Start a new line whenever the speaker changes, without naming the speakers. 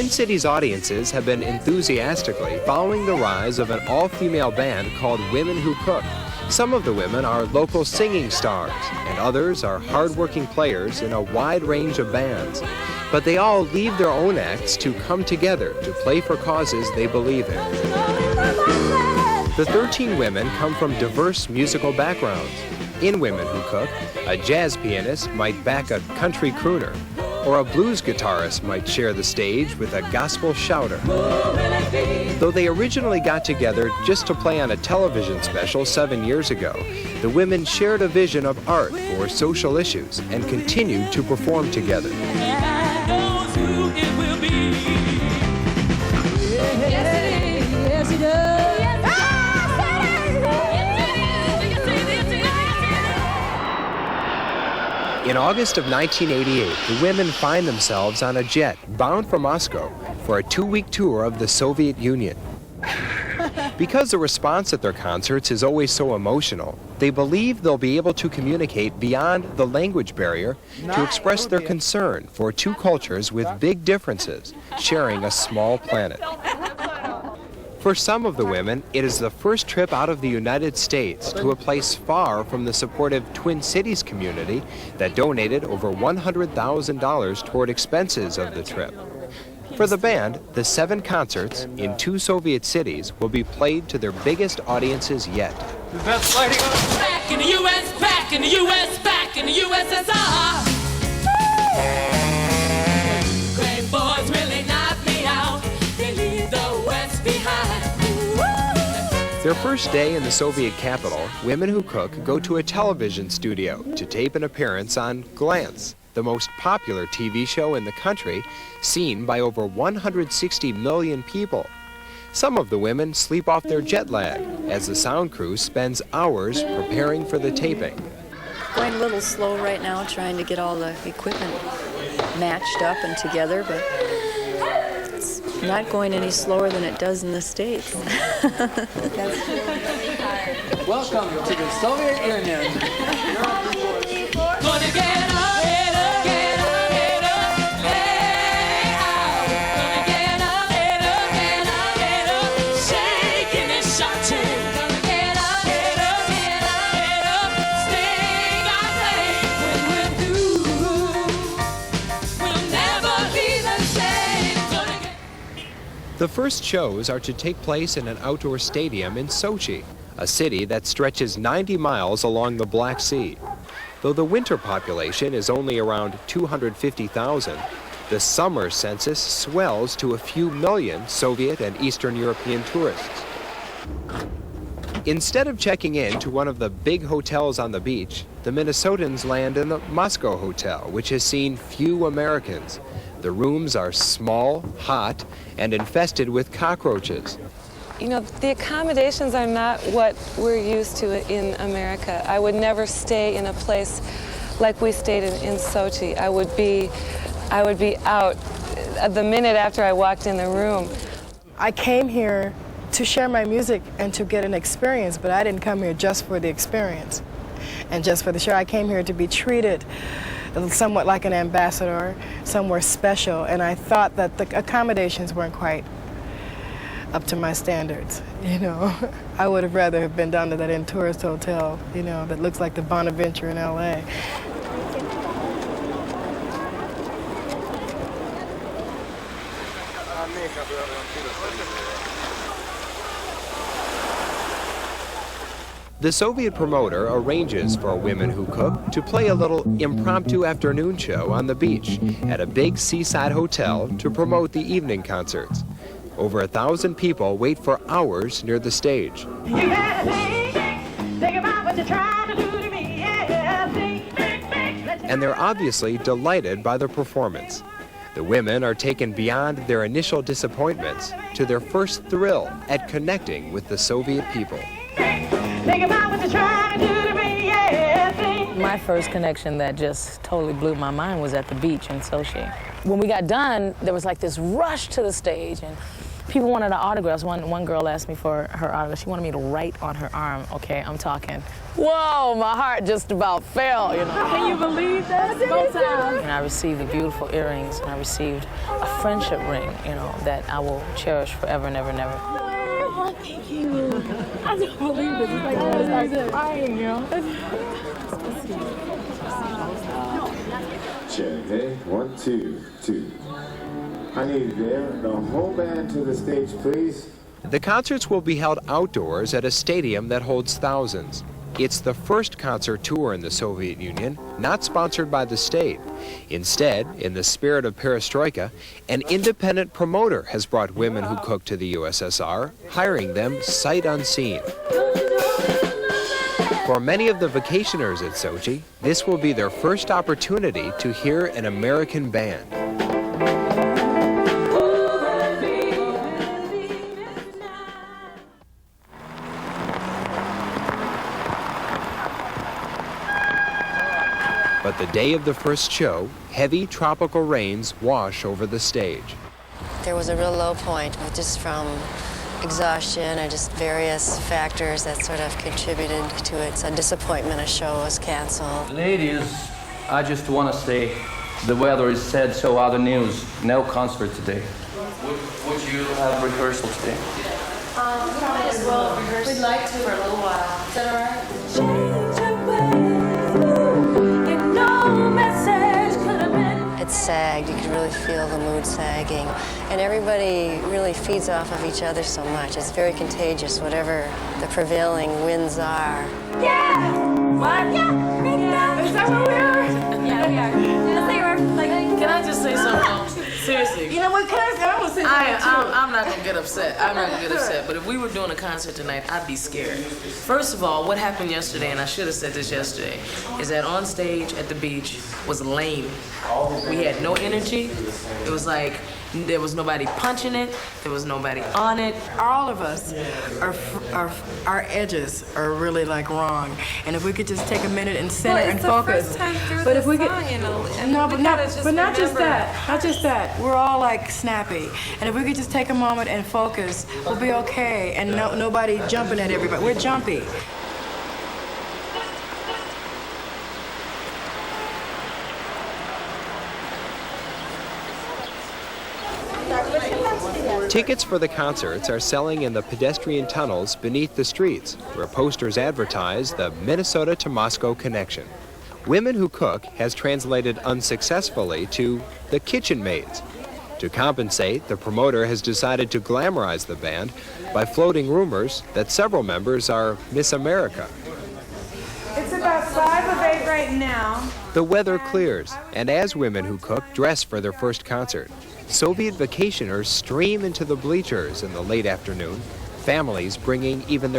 Twin Cities audiences have been enthusiastically following the rise of an all-female band called Women Who Cook. Some of the women are local singing stars, and others are hard-working players in a wide range of bands. But they all leave their own acts to come together to play for causes they believe in. The 13 women come from diverse musical backgrounds. In Women Who Cook, a jazz pianist might back a country crooner, or a blues guitarist might share the stage with a gospel shouter. Though they originally got together just to play on a television special 7 years ago, the women shared a vision of art for social issues and continued to perform together. In August of 1988, the women find themselves on a jet bound for Moscow for a 2-week tour of the Soviet Union. Because the response at their concerts is always so emotional, they believe they'll be able to communicate beyond the language barrier to express their concern for two cultures with big differences, sharing a small planet. For some of the women, it is the first trip out of the United States to a place far from the supportive Twin Cities community that donated over $100,000 toward expenses of the trip. For the band, the 7 concerts in 2 Soviet cities will be played to their biggest audiences yet.
The best lighting up. Back in the U.S., back in the U.S., back in the USSR. Great boys really knock me out. They leave the West behind.
Their first day in the Soviet capital, Women Who Cook go to a television studio to tape an appearance on Glance, the most popular TV show in the country, seen by over 160 million people. Some of the women sleep off their jet lag, as the sound crew spends hours preparing for the taping.
Going a little slow right now, trying to get all the equipment matched up and together, but it's not going any slower than it does in the States.
Welcome to the Soviet Union.
Gonna get up, get up, get up, get up, lay out. Gonna get up, get up, get up, get up, shaking and shouting. Gonna get up, get up, get up, get up, sing our play. When we're through, we'll never be the same. Gonna get...
The first shows are to take place in an outdoor stadium in Sochi, a city that stretches 90 miles along the Black Sea. Though the winter population is only around 250,000, the summer census swells to a few million Soviet and Eastern European tourists. Instead of checking in to one of the big hotels on the beach, the Minnesotans land in the Moscow Hotel, which has seen few Americans. The rooms are small, hot, and infested with cockroaches.
You know, the accommodations are not what we're used to in America. I would never stay in a place like we stayed in Sochi. I would be out the minute after I walked in the room.
I came here to share my music and to get an experience, but I didn't come here just for the experience and just for the show. I came here to be treated somewhat like an ambassador, somewhere special, and I thought that the accommodations weren't quite up to my standards, you know. I would have rather have been down to that tourist hotel, you know, that looks like the Bonaventure in LA.
The Soviet promoter arranges for Women Who Cook to play a little impromptu afternoon show on the beach at a big seaside hotel to promote the evening concerts. Over 1,000 people wait for hours near the stage. And they're obviously delighted by the performance. The women are taken beyond their initial disappointments to their first thrill at connecting with the Soviet people.
My first connection that just totally blew my mind was at the beach in Sochi. When we got done, there was like this rush to the stage, and People wanted our autographs. One girl asked me for her autograph. She wanted me to write on her arm. Okay, I'm talking. Whoa, my heart just about fell, you know.
Can you believe that? Both times.
And I received the beautiful earrings, and I received a friendship ring, you know, that I will cherish forever and ever and ever.
Oh, thank you. I don't believe this. It's like I was like crying, you know.
Check, hey, 1, 2, 2. I need the whole band to the stage, please.
The concerts will be held outdoors at a stadium that holds thousands. It's the first concert tour in the Soviet Union, not sponsored by the state. Instead, in the spirit of Perestroika, an independent promoter has brought Women Who Cook to the USSR, hiring them sight unseen. For many of the vacationers at Sochi, this will be their first opportunity to hear an American band. But the day of the first show, heavy tropical rains wash over the stage.
There was a real low point, just from exhaustion and just various factors that sort of contributed to it. So disappointment, a show was canceled.
Ladies, I just want to say the weather is sad, so other news. No concert today. Would you have rehearsal today?
Might as well rehearse. We'd like to for a little while. Is that all right? It sagged. You could really feel the mood sagging. And everybody really feeds off of each other so much. It's very contagious, whatever the prevailing winds are.
Yeah! What? Yeah! Is that where we are? Yeah, we are.
Can I just say something? Seriously.
You know what, can I want to say
I'm not gonna get upset. I'm not gonna get upset. But if we were doing a concert tonight, I'd be scared. First of all, what happened yesterday, and I should have said this yesterday, is that on stage at the beach was lame. We had no energy. It was like there was nobody punching it. There was nobody on it.
All of us our edges are really like wrong, and if we could just take a minute and center and focus. But if we could, but not just that. We're all like snappy, and if we could just take a moment and focus, we'll be okay. And nobody jumping at everybody. We're jumpy.
Tickets for the concerts are selling in the pedestrian tunnels beneath the streets, where posters advertise the Minnesota to Moscow connection. Women Who Cook has translated unsuccessfully to the kitchen maids. To compensate, the promoter has decided to glamorize the band by floating rumors that several members are Miss America.
It's about 5 of 8 right now.
The weather clears, and as Women Who Cook dress for their first concert, Soviet vacationers stream into the bleachers in the late afternoon, families bringing even their